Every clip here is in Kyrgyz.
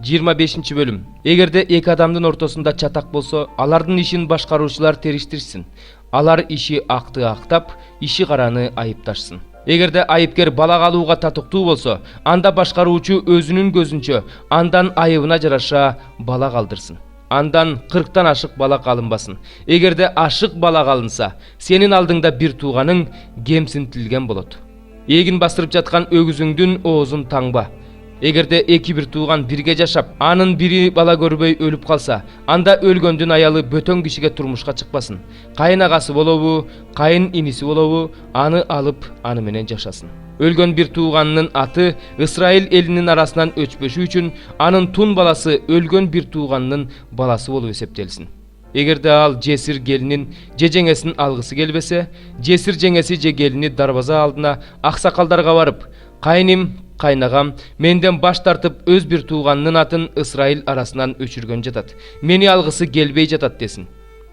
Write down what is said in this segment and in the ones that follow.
25 bölüm. Эгерде эки адамдын ортосунда чатак болсо, алардын ишин башкаруучулар териштирсин. Алар иши акты актап, иши караны айыпташсын. Эгерде айыпкер балак алууга татыктуу болсо, анда башкаруучу өзүнүн көзүнчө андан айыбына жараша балак алдырсын. Андан 40-тан ашык балак алынбасын. Эгерде ашык балак алынса, сенин алдыңда бир тууганың кемсинтилген болот. Эгин бастырып жаткан өгүзүңдүн оозун таңба. Эгерде эки бир тууган бирге жашап, анын бири бала көрбөй өлүп калса, анда өлгөндүн аялы бөтөн кишиге турмушка чыкпасын. Кайын агасы болобу, кайын иниси болобу, аны алып, аны менен жашасын. Өлгөн бир тууганынын аты Исраил элинин арасынан өчпөшү үчүн анын тун баласы өлгөн бир тууганынын баласы болуп эсептелсин. Эгерде ал жесир келинин же жеңесин алгысы келбесе, жесир жеңеси же келини дарбаза алдына аксакалдарга барып, кайным, кайнагам менден баш тартып өз бир тууганынын атын Исраил арасынан өчүргөн жатат. Мени алгысы келбей жатат десин.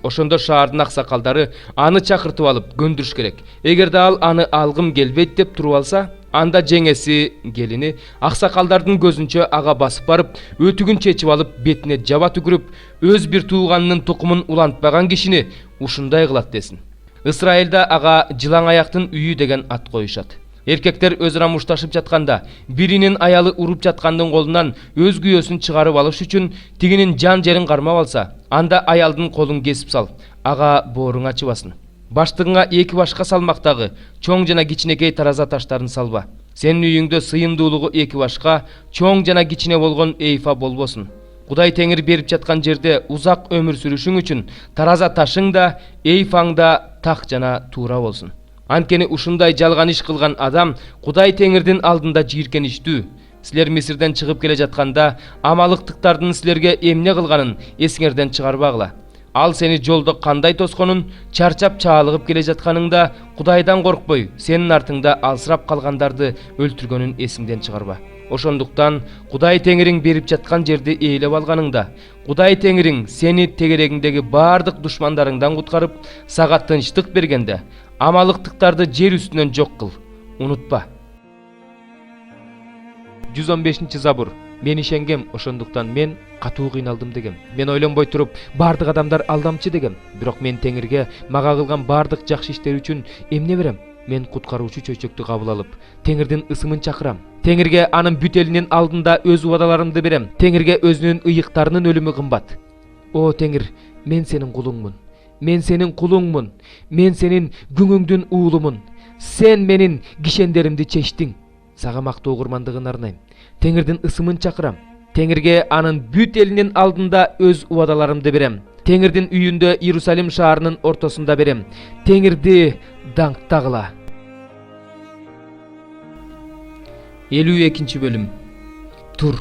Ошондо шаардын аксакалдары аны чакыртып алып көндүрүш керек. Эгерде ал аны алгым келбейт деп туруп алса, анда жеңеси келини аксакалдардын көзүнчө ага басып барып, өтүгүн чечип алып, бетине жаба түкүрүп, өз бир тууганынын тукумун улантпаган кишини ушундай кылат десин. Исраилда ага жылаң аяктын үйү деген ат коюшат. Эркектер өзара мушташып жатканда, биринин аялы уруп жаткандын колунан өз күйөөсүн чыгарып алыш үчүн тигинин жан жерин кармап алса, анда аялдын колун кесип сал, ага бооруң ачыбасын. Баштыгыңа эки башка салмактагы чоң жана кичинекей тараза таштарын салба. Сенин үйүңдө сыйымдуулугу эки башка чоң жана кичине болгон эйфа болбосун. Кудай Теңир берип жаткан жерде узак өмүр сүрүшүң үчүн тараза ташың да, эйфаң да так жана туура болсун. Анткени ушундай жалган иш кылган адам Кудай Теңирдин алдында жийиркеничтүү. Силер Мисирден чыгып келе жатканда амалыктыктардын силерге эмне кылганын эсиңерден чыгарбагыла. Ал сени жолдо кандай тосконун, чарчап чаалыгып келе жатканыңда Кудайдан коркпой, сенин артыңда алсырап калгандарды өлтүргөнүн эсиңден чыгарба. Ошондуктан Кудай Теңириң берип жаткан жерди ээлеп алганыңда, Кудай Теңириң сени тегерегиңдеги бардык душмандарыңдан куткарып, сага тынчтык бергенде, амалыктыктарды жер үстүнөн жок кыл. Унутпа. 115 забур. Мен ишенгем, ошондуктан мен катуу кыйналдым дегем. Мен ойлонбой туруп, бардык адамдар алдамчы дегем. Бирок мен Теңирге мага кылган бардык жакшы иштер үчүн эмне берем? Мен куткаруучу чөйчөктү кабыл алып, Теңирдин ысымын чакырам. Теңирге анын бүт элинин алдында өз убадаларымды берем. Теңирге өзүнүн ыйыктарынын өлүмү кымбат. О Теңир, мен сенин кулуңмун. Мен сенин кулуңмун. Мен сенин күңүңдүн уулумун. Сен менин кишендеримди чечтиң. Сага мактоо курмандыгын арнайм. Теңирдин ысымын чакырам. Теңирге анын бүт элинин алдында өз убадаларымды берем. Теңирдин үйүндө Иерусалим шаарынын ортосунда берем. Теңирди даңктагыла. 52 бөлүм. Тур,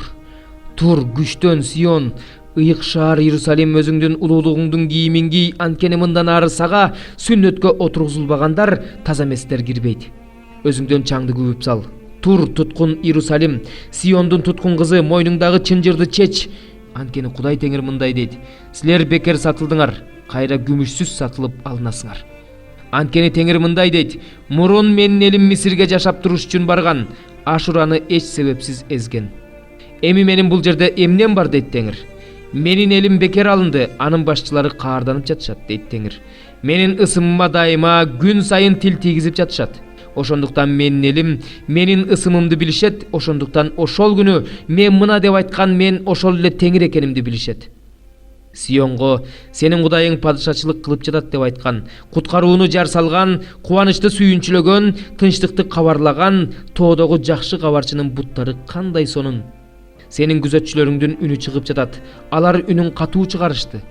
күчтөн Сион, ыйык шаар Иерусалим, өзүңдүн улуулугуңдун кийимин кий, анткени мындан ары сага сүннөткө отургузулбагандар, таза эместер кирбейт. Өзүңдөн чаңды күбүп сал. Тур, туткун Иерусалим, Сиондун туткун кызы, мойнуңдагы чынжырды чеч. Анткени Кудай Теңир мындай дейт: силер бекер сатылдыңар, кайра күмүшсүз сатылып алынасыңар. Анткени Теңир мындай дейт: мурун менин элим Мисирге жашап туруш үчүн барган, Ашураны эч себепсиз эзген. Эми менин бул жерде эмнем бар дейт Теңир. Менин элим бекер алынды, анын башчылары каарданып жатышат дейт Теңир. Менин ысымыма дайыма күн сайын тил тийгизип жатышат. Ошондуктан менин элим менин ысымымды билишет, ошондуктан ошол күнү мен мына деп айткан мен ошол эле Теңир экенимди билишет. Сионго сенин Кудайың падышачылык кылып жатат деп айткан, куткарууну жар салган, кубанычты сүйүнчүлөгөн, тынчтыкты кабарлаган тоодогу жакшы кабарчынын буттары кандай сонун. Сенин күзөтчүлөрүңдүн үнү чыгып жатат. Алар үнүн катуу чыгарышты.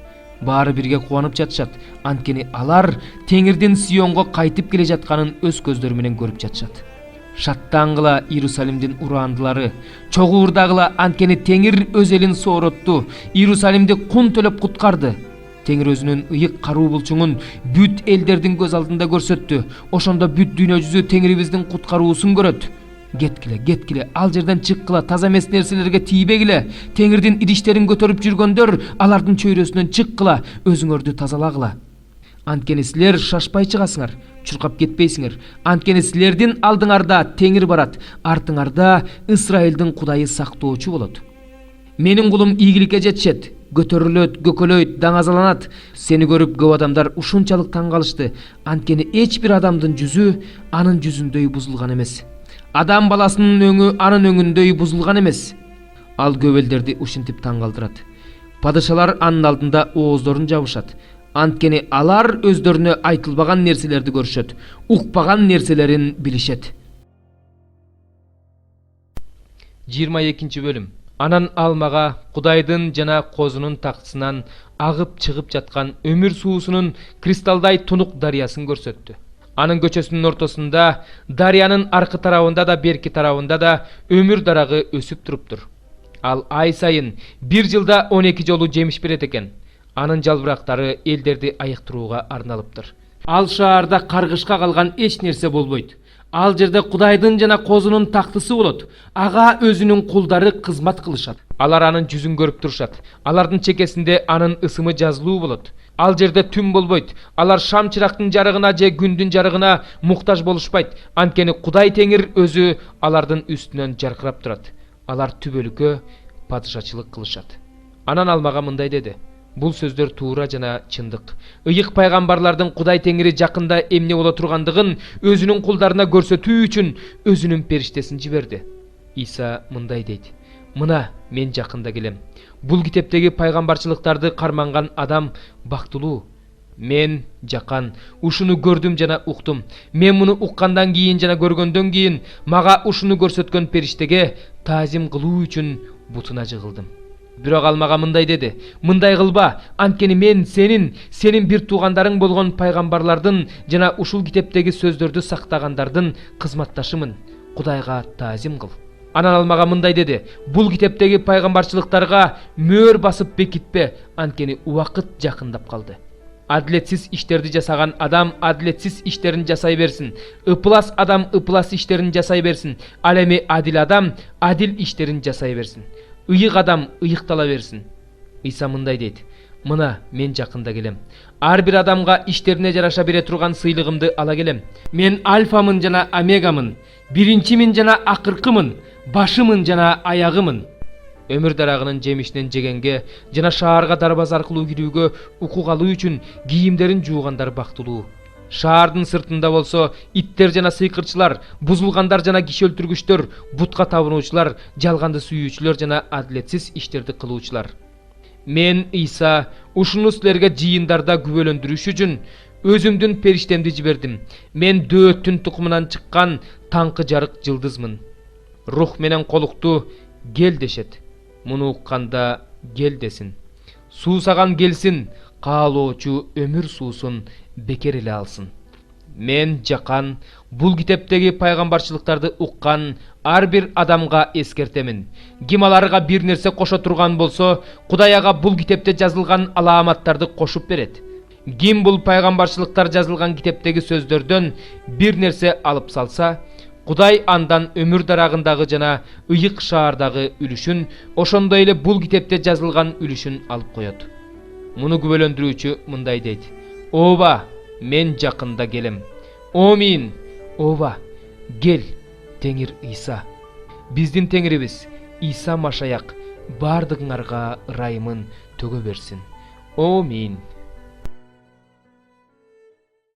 Баары бирге кубанып жатышат. Анткени алар Теңирдин Сионго кайтып келе жатканын өз көздөрү менен көрүп жатышат. Шаттангыла Иерусалимдин ураандылары, чогуурдагыла, анткени Теңир өз элин сооротту, Иерусалимди кун төлөп куткарды. Теңир өзүнүн ыйык каруу булчуңун бүт элдердин көз алдында көрсөттү. Ошондо бүт дүйнө жүзү Теңирибиздин куткаруусун көрөт. Кеткиле, ал жерден чыккыла, таза эмес нерселерге тийбегиле. Теңирдин идиштерин көтөрүп жүргөндөр, алардын чөйрөсүнөн чыккыла, өзүңөрдү тазалагыла. Анткени силер шашпай чыгасыңар, чуркап кетпейсиңер. Анткени силердин алдыңарда Теңир барат, артыңарда Исраилдин Кудайы сактоочу болот. Менин кулум ийгиликке жетишет, көтөрүлөт, көкөлөйт, даңазаланат. Сени көрүп көп адамдар ушунчалык таң калышты. Анткени эч бир адамдын жүзү анын жүзүндөй бузулган эмес. Адам баласынын өңү анын өңүндөй бузулган эмес. Ал көп элдерди ушинтип таң калтырат. Падышалар анын алдында ооздорун жабышат. Анткени алар өздөрүнө айтылбаган нерселерди көрүшөт, укпаган нерселерин билишет. 22 бөлүм. Анан ал мага Кудайдын жана козунун тактысынан агып чыгып жаткан өмүр суусунун кристалдай тунук дарыясын көрсөттү. Анын көчөсүнүн ортосунда, дарыянын аркы тарабында да берки тарабында да өмүр дарагы өсүп туруптур. Ал ай сайын 1 жылда 12 жолу жемиш берет экен. Анын жалбырактары элдерди айыктырууга арналыптыр. Ал шаарда каргышка калган эч нерсе болбойт. Ал жерде Кудайдын жана козунун тактысы болот. Ага өзүнүн кулдары кызмат кылышат. Алар анын жүзүн көрүп турушат. Алардын чекесинде анын ысымы жазылуу болот. Ал жерде түн болбойт. Алар шам чырактын жарыгына же күндүн жарыгына муктаж болушпайт. Анткени Кудай Теңир өзү алардын үстүнөн жаркырап турат. Алар түбөлүккө падышачылык кылышат. Анан ал мага мындай деди: бул сөздөр туура жана чындык. Ыйык пайгамбарлардын Кудай Теңири жакында эмне боло тургандыгын өзүнүн кулдарына көрсөтүү үчүн өзүнүн периштесин жиберди. Иса мындай дейт: мына мен жакында келем. Бул китептеги пайгамбарчылыктарды карманган адам бактылуу. Мен жакан ушуну көрдүм жана уктум. Мен муну уккандан кийин жана көргөндөн кийин мага ушуну көрсөткөн периштеге таазим кылуу үчүн бутуна жыгылдым. Бирок ал мага мындай деди: мындай кылба, анткени мен сенин бир туугандарың болгон пайгамбарлардын жана ушул китептеги сөздөрдү сактагандардын кызматташымын. Кудайга таазим кыл. Анан ал мага мындай деди: бул китептеги пайгамбарчылыктарга мөөр басып бекитпе, анткени убакыт жакындап калды. Адилетсиз иштерди жасаган адам адилетсиз иштерин жасай берсин. Ыпылас адам ыпылас иштерин жасай берсин. Ал эми адил адам адил иштерин жасай берсин. Ыйык адам ыйыктала берсин. Иса мындай дейт: мына мен жакында келем. Ар бир адамга иштерине жараша бере турган сыйлыгымды ала келем. Мен альфамын жана омегамын, биринчимин жана акыркымын, башымын жана аягымын. Өмүр дарагынын жемишинен жегенге жана шаарга дарбаз аркылуу кирүүгө укугалуу үчүн кийимдерин жуугандар бактылуу. Шаардын сыртында болсо иттер жана сыйкырчылар, бузулгандар жана киши өлтүргүчтөр, бутка табынуучулар, жалганды сүйүүчүлөр жана адилетсиз иштерди кылуучулар. Мен Иса ушуну силерге жыйындарда күбөлөндүрүш үчүн өзүмдүн периштемди жибердим. Мен дөөттүн тукумунан чыккан таңкы жарык жылдызмын. Рух менен колукту кел дешет. Муну укканда кел десин. Суусаган келсин, каалоочу өмүр суусун бекер эле алсын. Мен жакан бул китептеги пайгамбарчылыктарды уккан ар бир адамга эскертемин. Ким аларга бир нерсе кошо турган болсо, Кудай ага бул китепте жазылган алааматтарды кошуп берет. Ким бул пайгамбарчылыктар жазылган китептеги сөздөрдөн бир нерсе алып салса, Кудай андан өмүр дарагындагы жана ыйык шаардагы үлүшүн, ошондой эле бул китепте жазылган үлүшүн алып коет. Муну күбөлөндүрүүчү мындай дейт: ооба, мен жакында келем. Омин. Ооба, кел, Теңир Иса. Биздин Теңирибиз Иса Машаяк бардыгыңарга ырайымын төгө берсин. Омин.